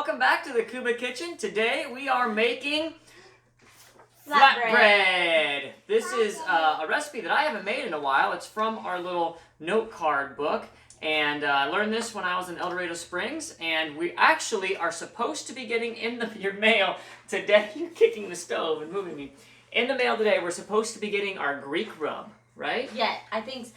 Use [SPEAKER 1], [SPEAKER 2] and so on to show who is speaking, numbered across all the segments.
[SPEAKER 1] welcome back to the Kouba Kitchen. Today we are making flatbread. This is a recipe that I haven't made in a while. It's from our little note card book. And I learned this when I was in El Dorado Springs. And we actually are supposed to be getting in your mail today. You're kicking the stove and moving me. In the mail today, we're supposed to be getting our Greek rub, right?
[SPEAKER 2] Yeah, I think...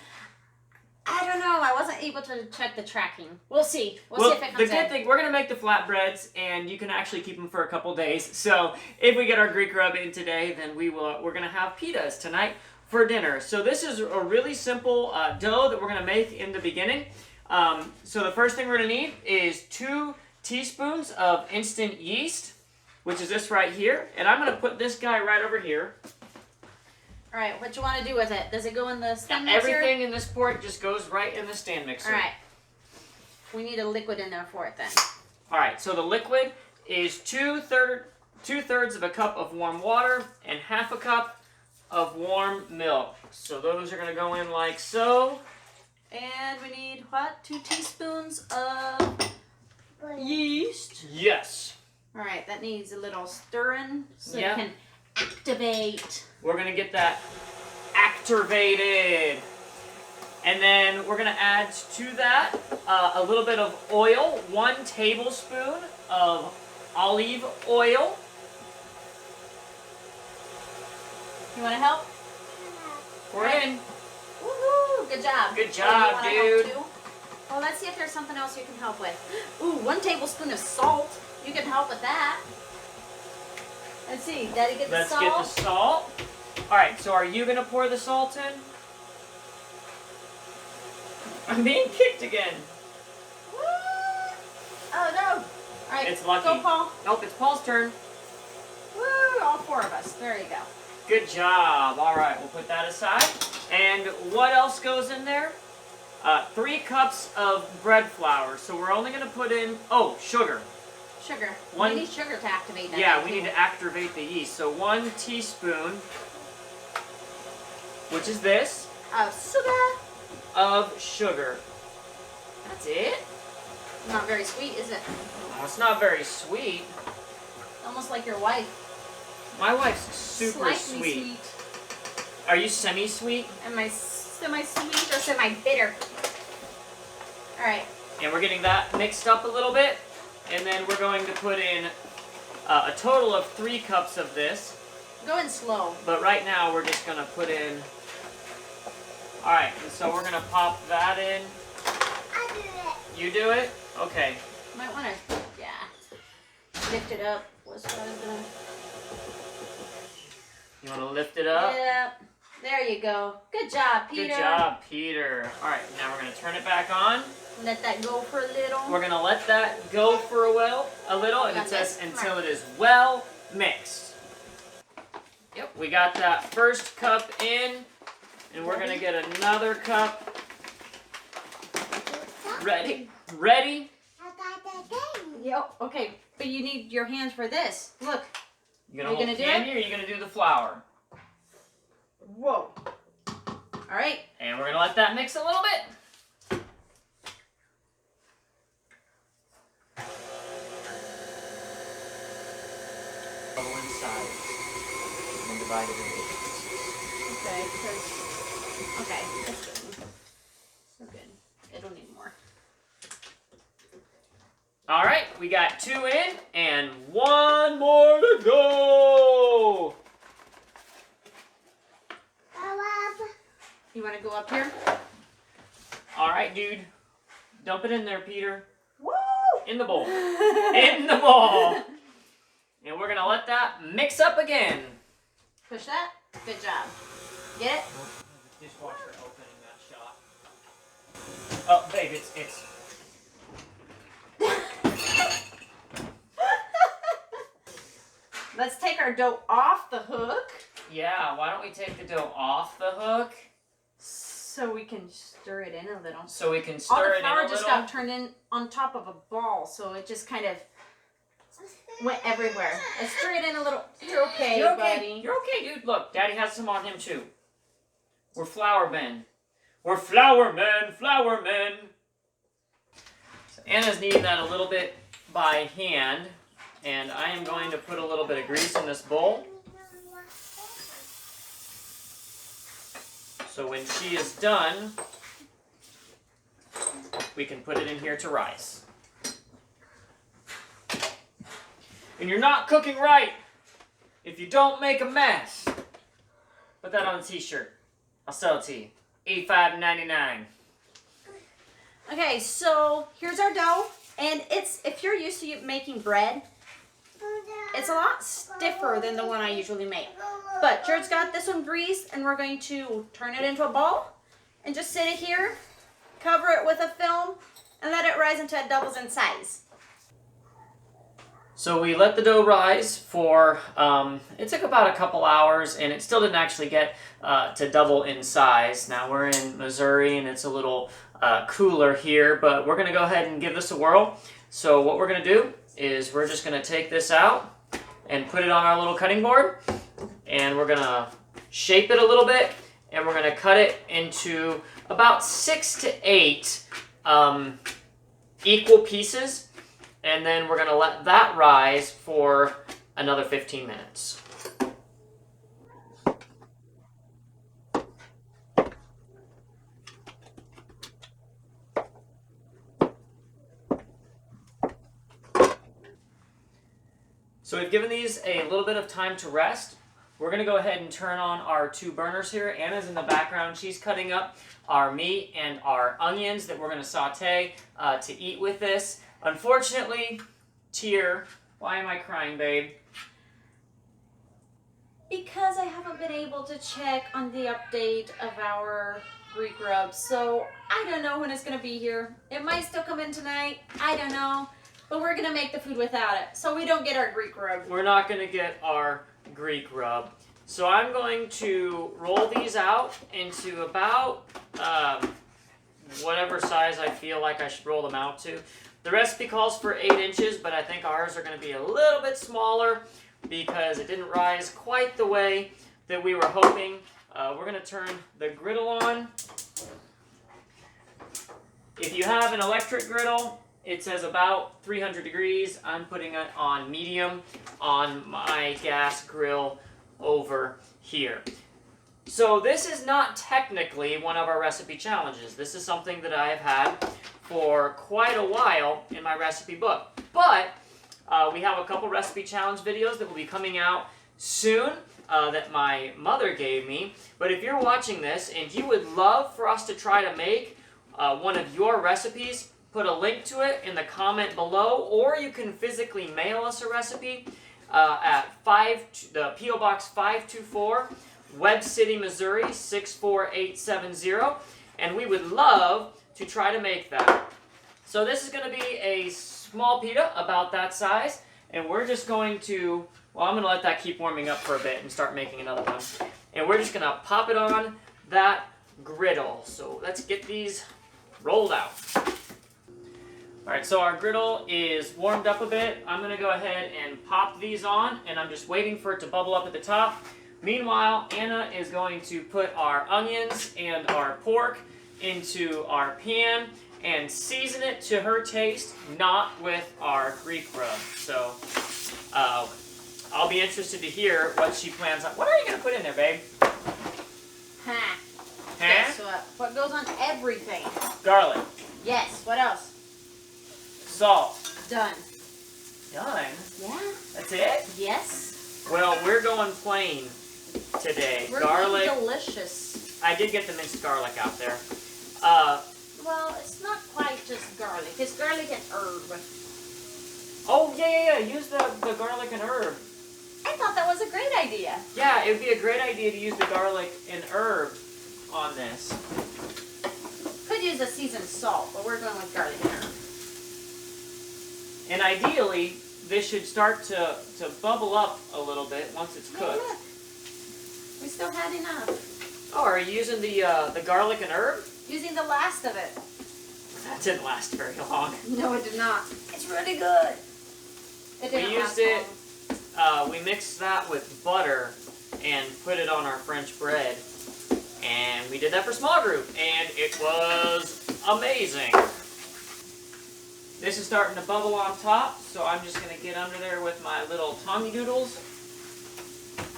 [SPEAKER 2] I don't know. I wasn't able to check the tracking. We'll see. We'll see if it comes in.
[SPEAKER 1] The good thing, we're going to make the flatbreads, and you can actually keep them for a couple days. So if we get our Greek rub in today, then we're going to have pitas tonight for dinner. So this is a really simple dough that we're going to make in the beginning. So the first thing we're going to need is 2 teaspoons of instant yeast, which is this right here. And I'm going to put this guy right over here.
[SPEAKER 2] All right, what you want to do with it? Does it go in the stand mixer?
[SPEAKER 1] Everything in this port just goes right in the stand mixer.
[SPEAKER 2] All right. We need a liquid in there for it then.
[SPEAKER 1] All right, so the liquid is 2/3 of a cup of warm water and 1/2 cup of warm milk. So those are going to go in like so.
[SPEAKER 2] And we need, what, 2 teaspoons of yeast?
[SPEAKER 1] Yes.
[SPEAKER 2] All right, that needs a little stirring so
[SPEAKER 1] Yeah.
[SPEAKER 2] it can activate.
[SPEAKER 1] We're going to get that activated. And then we're going to add to that a little bit of oil, 1 tablespoon of olive oil.
[SPEAKER 2] You want to help?
[SPEAKER 1] We're in.
[SPEAKER 2] Woohoo! Good job.
[SPEAKER 1] Good job, dude.
[SPEAKER 2] Well, let's see if there's something else you can help with. Ooh, 1 tablespoon of salt. You can help with that. Let's see. Daddy, get the salt.
[SPEAKER 1] Let's get the salt. All right, so are you going to pour the salt in? I'm being kicked again.
[SPEAKER 2] Woo! Oh, no. All right,
[SPEAKER 1] It's lucky.
[SPEAKER 2] go, Paul.
[SPEAKER 1] Nope, it's Paul's turn.
[SPEAKER 2] Woo! All 4 of us. There you go.
[SPEAKER 1] Good job. All right, we'll put that aside. And what else goes in there? 3 cups of bread flour. So we're only going to put in, sugar.
[SPEAKER 2] Sugar.
[SPEAKER 1] We
[SPEAKER 2] need sugar to activate that.
[SPEAKER 1] Yeah, we need to activate the yeast. So 1 teaspoon, which is this, of sugar. That's it?
[SPEAKER 2] Not very sweet, is it?
[SPEAKER 1] Oh, it's not very sweet.
[SPEAKER 2] Almost like your wife.
[SPEAKER 1] My wife's super
[SPEAKER 2] Slightly
[SPEAKER 1] sweet. Are you semi-sweet?
[SPEAKER 2] Am I semi-sweet or semi-bitter? All right.
[SPEAKER 1] And we're getting that mixed up a little bit. And then we're going to put in a total of 3 cups of this.
[SPEAKER 2] Go in slow.
[SPEAKER 1] But right now we're just going to put in... Alright, and so we're going to pop that in.
[SPEAKER 2] I do it.
[SPEAKER 1] You do it? Okay.
[SPEAKER 2] Might want to, lift it up. What's what I was doing?
[SPEAKER 1] You want to lift it up?
[SPEAKER 2] Yeah. There you go. Good job, Peter.
[SPEAKER 1] Good job, Peter. Alright, now we're going to turn it back on.
[SPEAKER 2] Let that go for a little.
[SPEAKER 1] We're going to let that go for a little, and it says until it is well mixed. Yep, we got that first cup in, and we're going to get another cup. Ready? Ready?
[SPEAKER 2] Yep. Okay, but you need your hands for this. Look.
[SPEAKER 1] You going to hold candy, or are you going to do the flour?
[SPEAKER 2] Whoa. All right.
[SPEAKER 1] And we're going to let that mix a little bit. Inside and divide it into pieces.
[SPEAKER 2] Okay, that's good. So good. It'll need more.
[SPEAKER 1] All right, we got 2 in and 1 more to go.
[SPEAKER 2] You want to go up here?
[SPEAKER 1] All right, dude. Dump it in there, Peter.
[SPEAKER 2] Woo!
[SPEAKER 1] In the bowl. In the bowl. And we're going to let that mix up again.
[SPEAKER 2] Push that. Good job. Get it?
[SPEAKER 1] Dishwasher opening that shot. Oh, babe, it's...
[SPEAKER 2] Let's take our dough off the hook.
[SPEAKER 1] Yeah, why don't we take the dough off the hook?
[SPEAKER 2] So we can stir it in a little.
[SPEAKER 1] So we can
[SPEAKER 2] All
[SPEAKER 1] stir
[SPEAKER 2] the
[SPEAKER 1] it in a
[SPEAKER 2] flour
[SPEAKER 1] little?
[SPEAKER 2] just got turned in on top of a ball, so it just kind of went everywhere. Let's stir it in a little. You're okay, buddy.
[SPEAKER 1] You're okay, dude. Look, Daddy has some on him, too. We're flour men. We're flour men, flour men. So Anna's kneading that a little bit by hand, and I am going to put a little bit of grease in this bowl. So when she is done, we can put it in here to rise. And you're not cooking right if you don't make a mess. Put that on a t-shirt. I'll sell it to you. $85.99.
[SPEAKER 2] Okay, so here's our dough. And if you're used to making bread, it's a lot stiffer than the one I usually make. But Jared's got this one greased, and we're going to turn it into a ball and just sit it here, cover it with a film, and let it rise until it doubles in size.
[SPEAKER 1] So we let the dough rise for, it took about a couple hours, and it still didn't actually get to double in size. Now we're in Missouri, and it's a little cooler here, but we're going to go ahead and give this a whirl. So what we're going to do is we're just going to take this out and put it on our little cutting board, and we're going to shape it a little bit, and we're going to cut it into about 6 to 8 equal pieces, and then we're going to let that rise for another 15 minutes. So we've given these a little bit of time to rest. We're going to go ahead and turn on our 2 burners here. Anna's in the background. She's cutting up our meat and our onions that we're going to saute to eat with this. Unfortunately, Tear, why am I crying, babe?
[SPEAKER 2] Because I haven't been able to check on the update of our Greek rub, so I don't know when it's going to be here. It might still come in tonight. I don't know. But we're going to make the food without it, so we don't get our Greek rub.
[SPEAKER 1] We're not going to get our Greek rub. So I'm going to roll these out into about whatever size I feel like I should roll them out to. The recipe calls for 8 inches, but I think ours are going to be a little bit smaller because it didn't rise quite the way that we were hoping. We're going to turn the griddle on. If you have an electric griddle, it says about 300 degrees. I'm putting it on medium on my gas grill over here. So this is not technically one of our recipe challenges. This is something that I have had for quite a while in my recipe book. But we have a couple recipe challenge videos that will be coming out soon that my mother gave me. But if you're watching this and you would love for us to try to make one of your recipes, put a link to it in the comment below, or you can physically mail us a recipe at the P.O. Box 524, Webb City, Missouri 64870, and we would love to try to make that. So this is going to be a small pita about that size, and we're just going to, well, I'm going to let that keep warming up for a bit and start making another one. And we're just going to pop it on that griddle. So let's get these rolled out. Alright, so our griddle is warmed up a bit. I'm going to go ahead and pop these on, and I'm just waiting for it to bubble up at the top. Meanwhile, Anna is going to put our onions and our pork into our pan and season it to her taste, not with our Greek rub. So, I'll be interested to hear what she plans on. What are you going to put in there, babe?
[SPEAKER 2] Huh.
[SPEAKER 1] Huh?
[SPEAKER 2] What goes on everything?
[SPEAKER 1] Garlic.
[SPEAKER 2] Yes, what else?
[SPEAKER 1] Salt.
[SPEAKER 2] Done.
[SPEAKER 1] Done?
[SPEAKER 2] Yeah.
[SPEAKER 1] That's it?
[SPEAKER 2] Yes.
[SPEAKER 1] Well, we're going plain today.
[SPEAKER 2] We're
[SPEAKER 1] garlic.
[SPEAKER 2] going delicious.
[SPEAKER 1] I did get the minced garlic out there.
[SPEAKER 2] Well, it's not quite just garlic. It's garlic and herb.
[SPEAKER 1] Oh, yeah. Use the garlic and herb.
[SPEAKER 2] I thought that was a great idea.
[SPEAKER 1] Yeah, it would be a great idea to use the garlic and herb on this.
[SPEAKER 2] Could use a seasoned salt, but we're going with garlic and herb.
[SPEAKER 1] And ideally, this should start to bubble up a little bit once it's cooked.
[SPEAKER 2] Hey, look. We still had enough.
[SPEAKER 1] Oh, are you using the garlic and herb?
[SPEAKER 2] Using the last of it.
[SPEAKER 1] That didn't last very long.
[SPEAKER 2] No, it did not. It's really good. It didn't
[SPEAKER 1] We used
[SPEAKER 2] last
[SPEAKER 1] it,
[SPEAKER 2] long.
[SPEAKER 1] we mixed that with butter and put it on our French bread. And we did that for small group, and it was amazing. This is starting to bubble on top, so I'm just going to get under there with my little Tommy Doodles.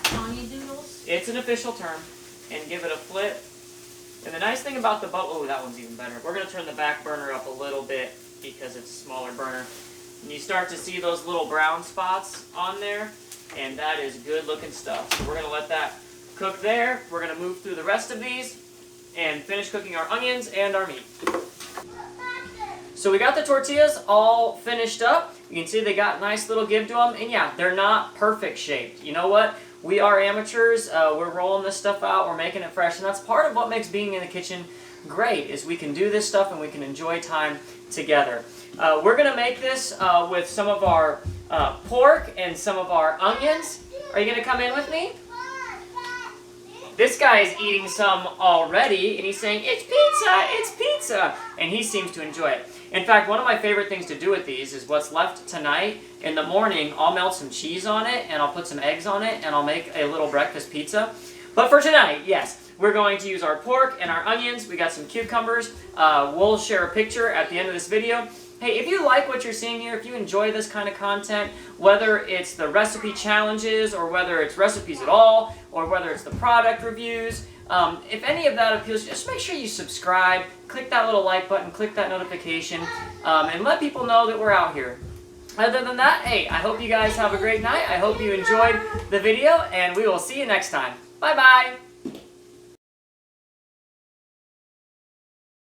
[SPEAKER 2] Tommy Doodles?
[SPEAKER 1] It's an official term. And give it a flip. And the nice thing about the bubble, oh, that one's even better. We're going to turn the back burner up a little bit because it's a smaller burner. And you start to see those little brown spots on there, and that is good looking stuff. So we're going to let that cook there. We're going to move through the rest of these and finish cooking our onions and our meat. So we got the tortillas all finished up. You can see they got nice little give to them. And yeah, they're not perfect shaped. You know what? We are amateurs. We're rolling this stuff out. We're making it fresh. And that's part of what makes being in the kitchen great, is we can do this stuff and we can enjoy time together. We're going to make this with some of our pork and some of our onions. Are you going to come in with me? This guy is eating some already, and he's saying, "It's pizza, it's pizza," and he seems to enjoy it. In fact, one of my favorite things to do with these is what's left tonight. In the morning, I'll melt some cheese on it, and I'll put some eggs on it, and I'll make a little breakfast pizza. But for tonight, yes, we're going to use our pork and our onions. We got some cucumbers. We'll share a picture at the end of this video. Hey, if you like what you're seeing here, if you enjoy this kind of content, whether it's the recipe challenges or whether it's recipes at all, or whether it's the product reviews, if any of that appeals, just make sure you subscribe, click that little like button, click that notification, and let people know that we're out here. Other than that, hey, I hope you guys have a great night. I hope you enjoyed the video, and we will see you next time. Bye-bye.